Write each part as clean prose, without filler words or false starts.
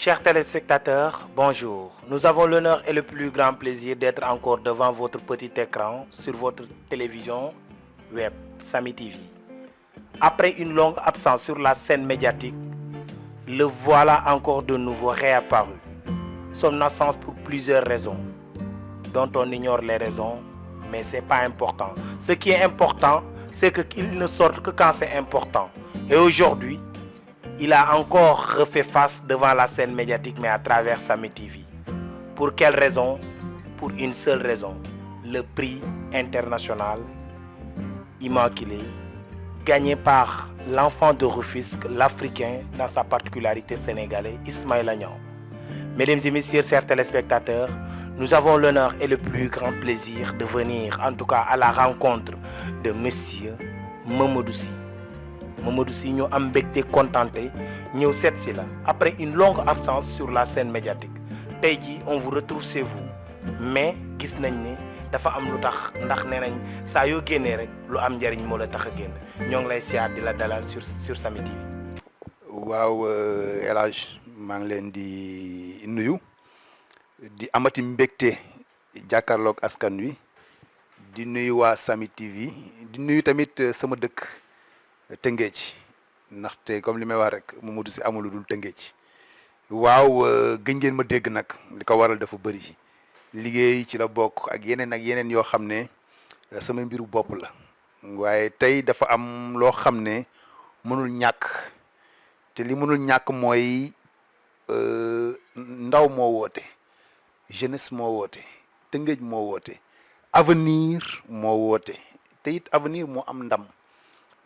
Chers téléspectateurs, bonjour. Nous avons l'honneur et le plus grand plaisir d'être encore devant votre petit écran sur votre télévision web, Samy TV. Après une longue absence sur la scène médiatique, le voilà encore de nouveau réapparu. Son absence pour plusieurs raisons, dont on ignore les raisons, mais ce n'est pas important. Ce qui est important, c'est qu'il ne sort que quand c'est important. Et aujourd'hui, il a encore refait face devant la scène médiatique, mais à travers Samy TV. Pour quelle raison? Pour une seule raison. Le prix international Immaculé, gagné par l'enfant de Rufisque, l'Africain, dans sa particularité sénégalaise, Ismaïla Niang. Mesdames et messieurs, chers téléspectateurs, nous avons l'honneur et le plus grand plaisir de venir, en tout cas à la rencontre de monsieur Mamadou Sy. Mamadou Sy ñu am mbégte contenté ñëw seet si la après une longue absence sur la scène médiatique. Tey jii on vous retrouve chez vous, mais gis nañ ni dafa am lu tax ndax nee nañ saa yoo génnee rek lu am njariñ moo la tax a génn. Ñoo ngi lay siyaar di la dalal sur Samy TV. waaw El Hadj maa ngi leen di nuyu di amati mbégte jàkkaarloog askan wi di nuyu waa Samy TV di nuyu tamit sama dëkk Tëngéej ndaxte comme li may wax rek Mamadou Sy amul lu dul Tëngéej waaw gëj ngeen ma dégg nag li ko waral dafa bëri liggéey ci la bokk ak yeneen yoo xam ne sama mbiru bopp la waaye tey dafa am loo xam ne mënul ñàkk te li mënul ñàkk mooy ndaw moo woote jeunesse moo woote Tëngéej moo woote avenir moo woote te it avenir moo am ndam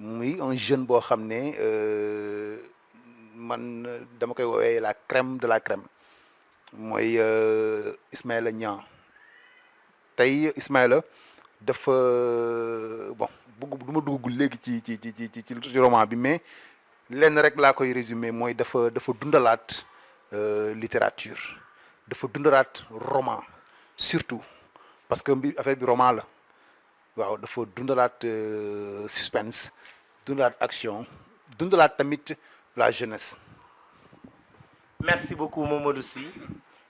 muy un jeune boo xam ne man dama koy woowee la crème de la crème mooy Ismaïla Niang. tey Ismaïla dafa bon du ma duggagul léegi ci roman bi, mais lenn rek laa koy résumer mooy dafa dundalaat littérature, dafa dundalaat roman surtout parce que affaire bi roman la waaw dafa dundalaat suspense, dundalaat action, dundalaat tamit la jeunesse. Merci beaucoup Mamadou Sy.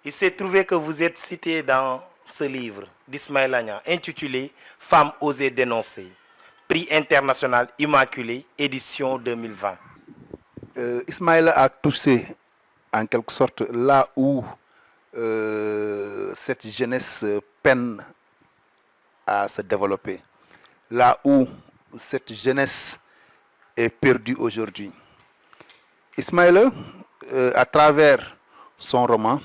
Il s'est trouvé que vous êtes cité dans ce livre d'Ismaïla Niang intitulé Femmes osées dénoncer, prix international Immaculé, édition 2020. Ismaïla a touché en quelque sorte là où cette jeunesse peine à se développer, là où cette jeunesse est perdue aujourd'hui. Ismaïla, à travers son roman,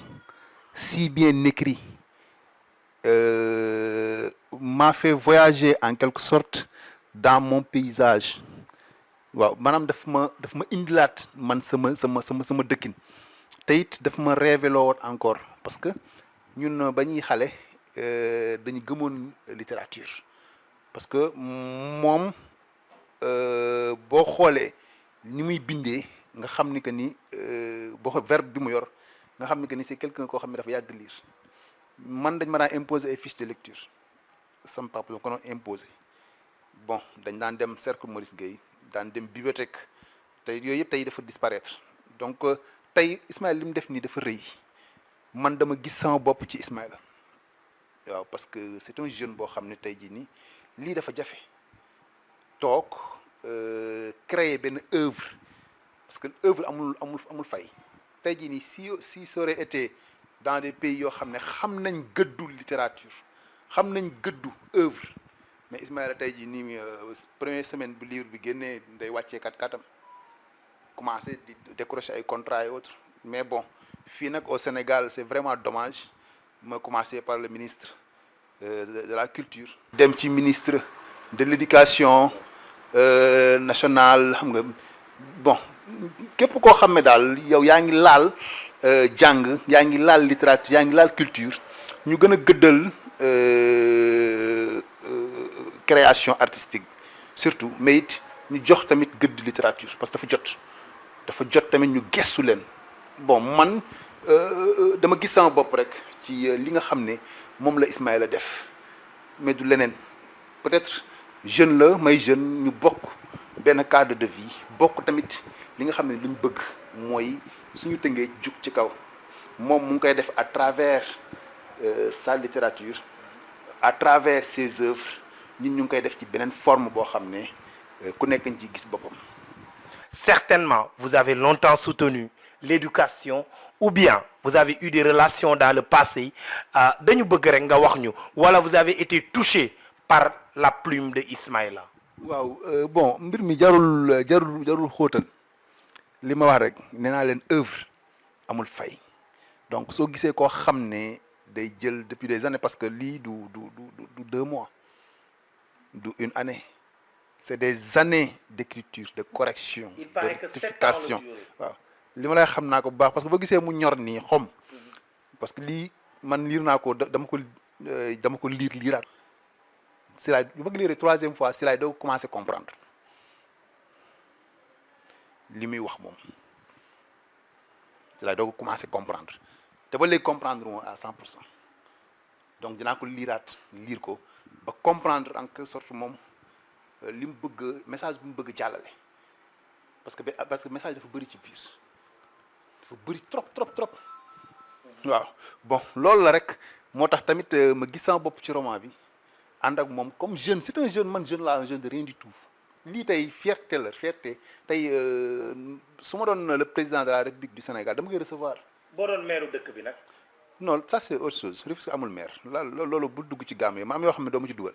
si bien écrit, m'a fait voyager en quelque sorte dans mon paysage. waaw maanaam daf ma indilaat man sama dëkkin te it daf ma révélé encore parce que ñun ba ñuy xale dañu gëmoon littérature parce que moom boo xoolee ni muy bindee nga xam ni que ni boo verbe bi mu yor nga xam ni que ni c'est quelqu'un koo xam ne dafa yàgg lire. Man dañ ma daan imposer ay fiches de lecture sama papa la ko doon imposer bon dañ daan dem cercle Maurice Gueye daan dem bibliothèque tey yooyu yëpp tey dafa disparaître donc tey Ismaïla li mu def nii dafa rëy man dama gis sama bopp ci Ismaïla waaw parce que c'est un jeune boo xam ne tey jii nii lii dafa jafe toog créer benn œuvre parce que œuvre amul fay tey jii nii si ça aurait été dans des pays yoo xam ne xam nañ gëddu littérature xam nañ gëddu œuvre mais Ismaïla tey jii nii première semaine bu livre bi génnee day wàccee katam commencé di décrocher ay contrats et autres mais bon fii nag au Sénégal c'est vraiment dommage ma commencé par le ministre de la culture dem ci ministre de l'éducation nationale xam nga bon képp koo xam ne daal yow yaa ngi laal jàng yaa ngi laal littérature yaa ngi laal culture ñu gën a gëddal création artistique surtout mais it ñu jox tamit gëdd littérature parce que dafa jot tamit ñu gestu leen bon man dama gis sama bopp rek ci li nga xam ne moom la Ismaïla def mais du leneen peut-être jeune la may jeune ñu bokk benn cadre de vie bokk tamit li nga xam ne lu ñu bëgg mooy suñu tëngee jug ci kaw moom mu ngi koy def à travers sa littérature à travers ses œuvres ñun ñu ngi koy def ci beneen forme boo xam ne ku nekk ñu ci gis boppam. Certainement, vous avez longtemps soutenu l'éducation ou bien vous avez eu des relations dans le passé dañu bëgg rek nga wax ñu wala vous avez été touché par la plume de Ismaïla. waaw bon mbir mi jarul xóotal li ma wax rek nee naa leen œuvre amul fay donc soo gisee koo xam ne day jël depuis des années parce que lii du 2 mois du 1 année c'est des années d'écriture de correction de rectification waaw li ma lay xam naa ko bu baax parce que boo gisee mu ñor nii xom parce que lii man liir naa ko dama ko liiraat si laay bu bëgg lire 3e fois si laay doo commencer comprendre li muy wax moom si laay doo commencer comprendre te ba léegi comprendre moom à 100% donc dinaa ko liiraat lire ko ba comprendre en quelque sorte moom li mu bëgg message bi mu bëgg jàllale parce que message dafa bëri ci biir dafa bëri trop waaw bon loolu la rek moo tax tamit ma gis sama bopp ci roman bi ànd ak moom comme jeune c'est un jeune man jeune la un jeune de rien du tout lii tey fierté la fierté tey su ma doon le président de la République du Sénégal dama koy recevoir. boo doon maire dëkk bi nag. non ça c'est autre chose Rufisque amul maire loolu bu dugg ci gàmm yi ma am yoo xam ne doo ma ci dugal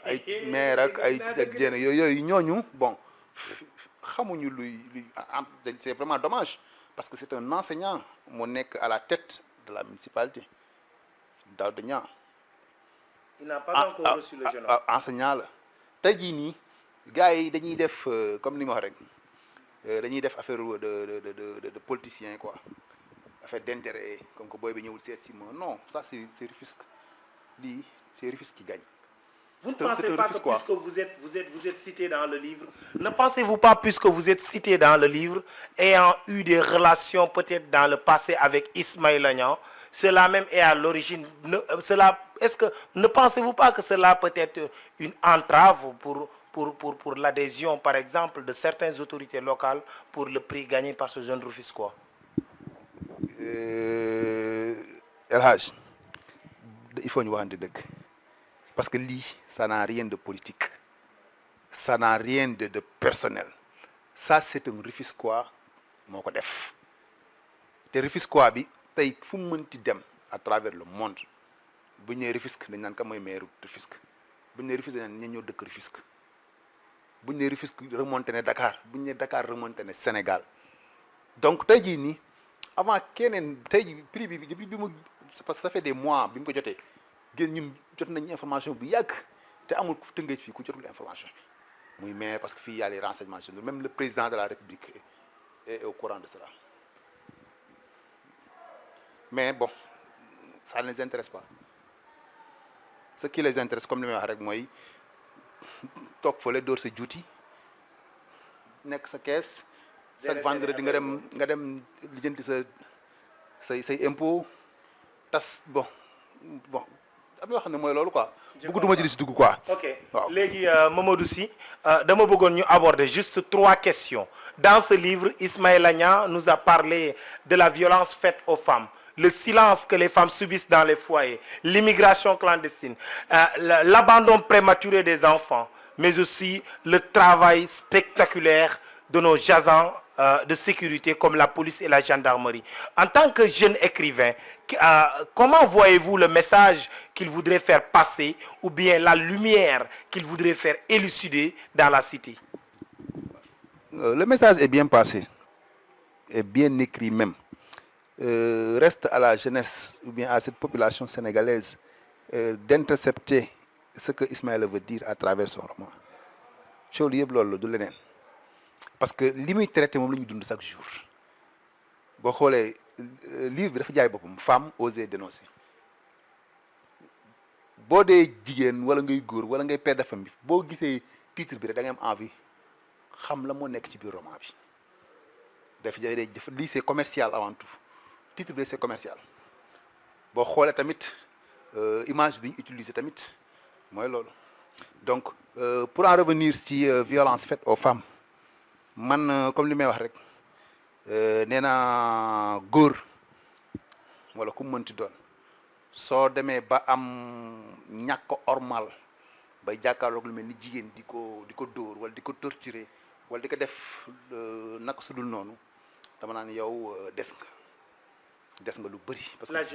ay maire ak ay jéen yooyu ñooñu bon xamuñu luy c'est vraiment dommage parce que c'est un enseignant moo nekk à la tête de la municipalité Daouda Niang. Il n'a pas encore reçu le jeune homme. Enseignant la tey jii nii gars yi dañuy def comme li ma wax rek dañuy def affaire de politicien quoi affaire d'intérêt comme que booy bi ñëwul seet si ma non ça c'est Rufisque lii c'est Rufisque qui gagne. Vous ne pensez pas que puisque vous êtes cité dans le livre, ne pensez-vous pas puisque vous êtes cité dans le livre ayant eu des relations peut-être dans le passé avec Ismaïla Niang, cela même est à l'origine est-ce que ne pensez-vous pas que cela peut être une entrave pour l'adhésion par exemple de certaines autorités locales pour le prix gagné par ce jeune Rufisquois? El Hadj il faut ñu waxante dëgg parce que lii ça n'a rien de politique ça n'a rien de personnel ça c'est un Rufisquois moo ko def te Rufisquois bi tey fu mu mënti dem à travers le monde bu ñu nee Rufisque dañ naan ka mooy maire Rufisque bu ñu nee Rufisque dañ naan ñoo dëkk Rufisque bu ñu nee Rufisque remonté ne Dakar bu ñu nee Dakar remonté ne Sénégal donc tey jii nii avant keneen tey jii prix bi depuis bi mu parce que ça fait des mois bi mu ko jotee génn ñun jot nañu information bu yàgg te amul ku Tëngéej fii ku jotul information bi muy maire parce que fii y a les renseignements généraux même le président de la République est au courant de cela mais bon ça ne les intéresse pas ce qui les intéresse comme li may wax rek mooy toog fële door sa juuti nekk sa kees chaque vendredi nga dem lijjanti say impôt tas bon am yoo xam ne mooy loolu quoi. bëgguma ci di si dugg quoi. ok léegi Mamadou Sy dama bëggoon ñu aborder juste 3 questions dans ce livre Ismaïla Niang nous a parlé de la violence faite aux femmes. Le silence que les femmes subissent dans les foyers, l'immigration clandestine, l'abandon prématuré des enfants, mais aussi le travail spectaculaire de nos agents de sécurité comme la police et la gendarmerie. En tant que jeune écrivain, comment voyez-vous le message qu'il voudrait faire passer ou bien la lumière qu'il voudrait faire élucider dans la cité? Le message est bien passé, est bien écrit même. Reste à la jeunesse ou bien à cette population sénégalaise d'intercepter ce que Ismaïla veut dire à travers son roman. coow li yëpp loolu la du leneen parce que li muy traité moom la ñu dund chaque jour boo xoolee livre bi dafa jaay boppam femme oser dénoncer boo dee jigéen wala ngay góor wala ngay père de famille boo gisee titre bi rek da ngay am envie xam la moo nekk ci biir roman bi dafa jaay def lii c'est commercial avant tout titre bi c'est commercial boo xoolee tamit image bi ñu utilisé tamit mooy loolu donc pour en revenir ci violence faite aux femmes man comme li may wax rek nee na góor wala ku mënti doon soo demee ba am ñàkk ormal bay jàkkaarloog lu mel ni jigéen di ko dóor wala di ko torturer wala di ko def naka su dul noonu dama naan yow des nga lu bëri. parce que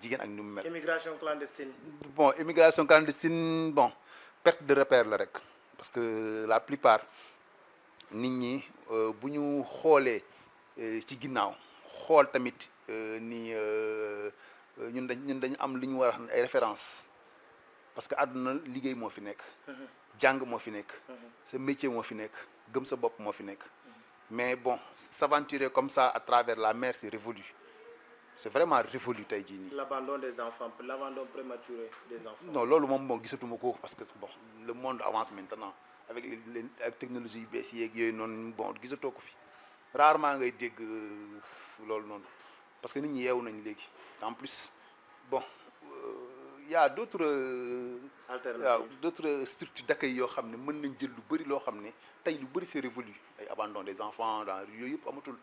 jigéen ak ni mu mel. immigration clandestine. bon immigration clandestine bon perte de repère la rek parce que la plupart nit ñi bu ñu xoolee ci ginnaaw xool tamit ni ñun dañu am lu ñu war a xam ay références parce que àdduna liggéey moo fi nekk. jàng moo fi nekk. sa métier moo fi nekk gëm sa bopp moo fi nekk. mais bon s'aventurer comme ça à travers la mer c'est révolu. C'est vraiment révolu tey jii nii. L'abandon des enfants, l'abandon prématuré des enfants. Non, loolu moom bon gisatuma ko parce que bon le monde avance maintenant avec les technologies yu bees yeeg yooyu noonu bon gisatoo ko fi rarement ngay dégg loolu noonu parce que nit ñi yeewu nañ léegi en plus bon y a d'autres d'autres structures d'accueil yoo xam ne mën nañ jël lu bëri loo xam ne tey lu bëri c'est révolu ay abandon des enfants dans yooyu yëpp amatul.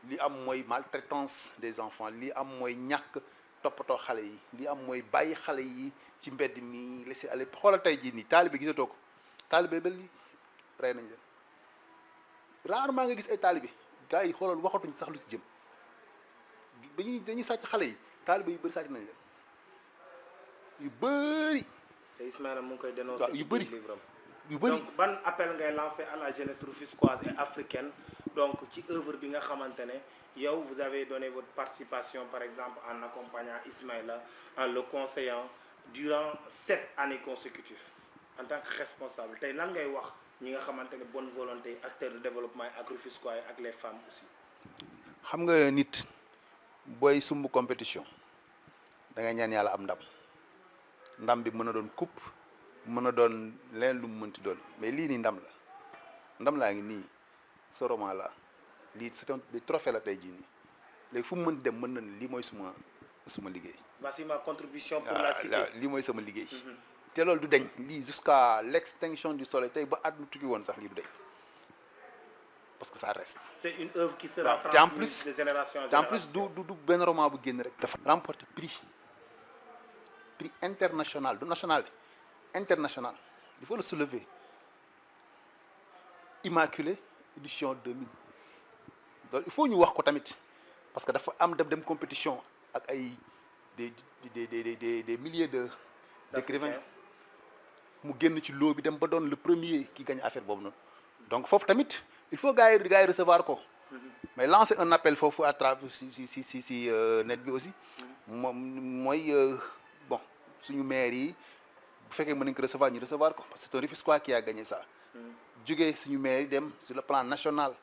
li am mooy maltraitance des enfants li am mooy ñàkk toppatoo xale yi li am mooy bàyyi xale yi ci mbedd mi laisser aller xoolal tey jii nii taalibe gisatoo ko taalibe ba li rey nañ leen rarement nga gis ay taalibe gars yi xoolal waxatuñ sax lu si jëm dañuy sàcc xale yi taalibe yu bëri sàcc nañ leen yu bëri. te Ismaïla mu ngi koy dénoncer yu bëri yu bëri. donc ban appel ngay lancer à la jeunesse rufisquoise et africaine donc ci œuvre bi nga xamante ne yow vous avez donné votre participation par exemple en accompagnant Ismaïla en le conseillant durant 7 années consécutives en tant que responsable tey lan ngay wax ñi nga xamante ne bonne volonté acteurs de développement ak rufisquois ak les femmes aussi. xam nga nit booy sumb compétition da ngay ñaan yàlla am ndam bi mën a doon coupe mën a doon leen lu mu mënti doon mais lii nii ndam laa ngi nii ce roman là lii c'est un trophée la tey jii nii léegi fu mu mënti dem mën na ne lii mooy suma liggéey. voici ma contribution pour la cité. lii mooy sama liggéey. te loolu du deñ lii jusqu'à l'extinction du soleil tey ba àdduna tukki woon sax lii du deñ parce que ça reste. c'est une œuvre qui sera transmise de génération en génération. en plus du benn roman bu génn rek. dafa remporter prix international du national international il faut le soulever Immaculée édition 2000 donc il faut ñu wax ko tamit parce que dafa am dem compétition ak ay des milliers d'écrivains mu génn ci lot bi dem ba doon le premier qui gagne affaire boobu noonu donc foofu tamit il faut gars yi recevoir ko mais lancer un appel foofu à travers si net bi aussi moom mooy bon suñu maire yi bu fekkee mën nañ ko recevoir ñu recevoir ko parce que c'est un Rufisquois qui a gagné ça jógee suñu maire yi dem sur le plan national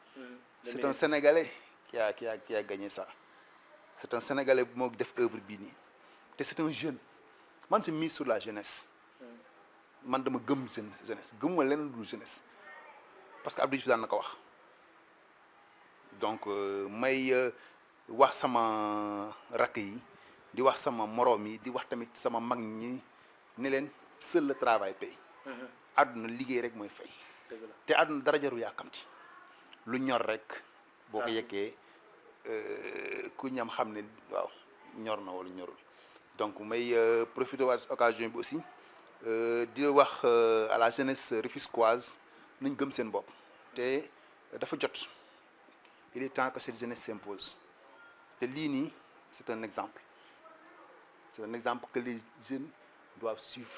c'est un Sénégalais qui a gagné ça c'est un Sénégalais bu moo def œuvre bii nii te c'est un jeune man c'est mis sur la jeunesse man dama gëm jeunesse gëmuma leneen lu jeunesse parce que Abdou Diouf daan na ko wax donc may wax sama rakk yi di wax sama moroom yi di wax tamit sama mag ñi ne leen seul le travail paye àdduna liggéey rek mooy fay te àdduna dara jaru yàkkamti lu ñor rek boo ko yekkee ku ñam xam ne waaw ñor na wala ñorul donc may profiter waat occasion bi aussi di wax à la jeunesse rufisquoise nañ gëm seen bopp te dafa jot il est temps que cette jeunesse s'impose te lii nii c'est un exemple que les jeunes doivent suivre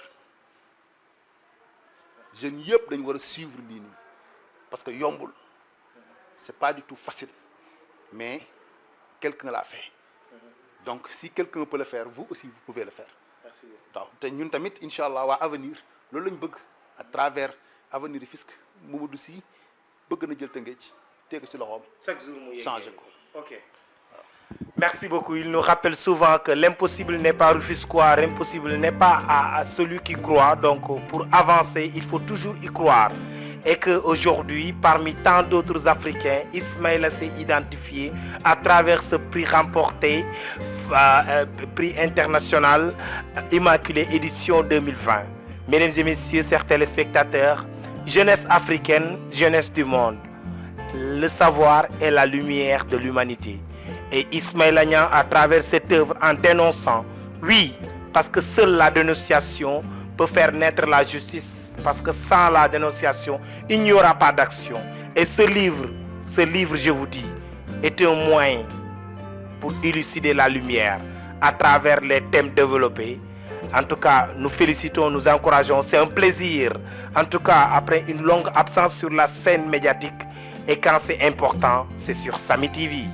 jeunes yëpp dañu war a suivre lii nii parce que yombul c'est pas du tout facile mais quelqu'un l'a fait donc si quelqu'un peut le faire vous aussi vous pouvez le faire waaw te ñun tamit incha allah waa avenir loolu lañ bëgg à travers avenir Rufisque Mamadou Sy bëgg na jël Tëngéej teg ci loxoom chaque jour mu changer ko. Ok. Merci beaucoup. Il nous rappelle souvent que l'impossible n'est pas rufisquois, l'impossible n'est pas à celui qui croit. Donc, pour avancer, il faut toujours y croire. Et qu'aujourd'hui, parmi tant d'autres Africains, Ismaïla s'est identifié à travers ce prix remporté, prix international Immaculée édition 2020. Mesdames et messieurs, chers téléspectateurs, jeunesse africaine, jeunesse du monde. le savoir est la lumière de l'humanité. Et Ismaïla Niang, à travers cette œuvre, en dénonçant, oui, parce que seule la dénonciation peut faire naître la justice, parce que sans la dénonciation, il n'y aura pas d'action. Et ce livre, je vous dis, est un moyen pour élucider la lumière à travers les thèmes développés. En tout cas, nous félicitons, nous encourageons, c'est un plaisir. En tout cas, après une longue absence sur la scène médiatique, et quand c'est important, c'est sur Samy TV.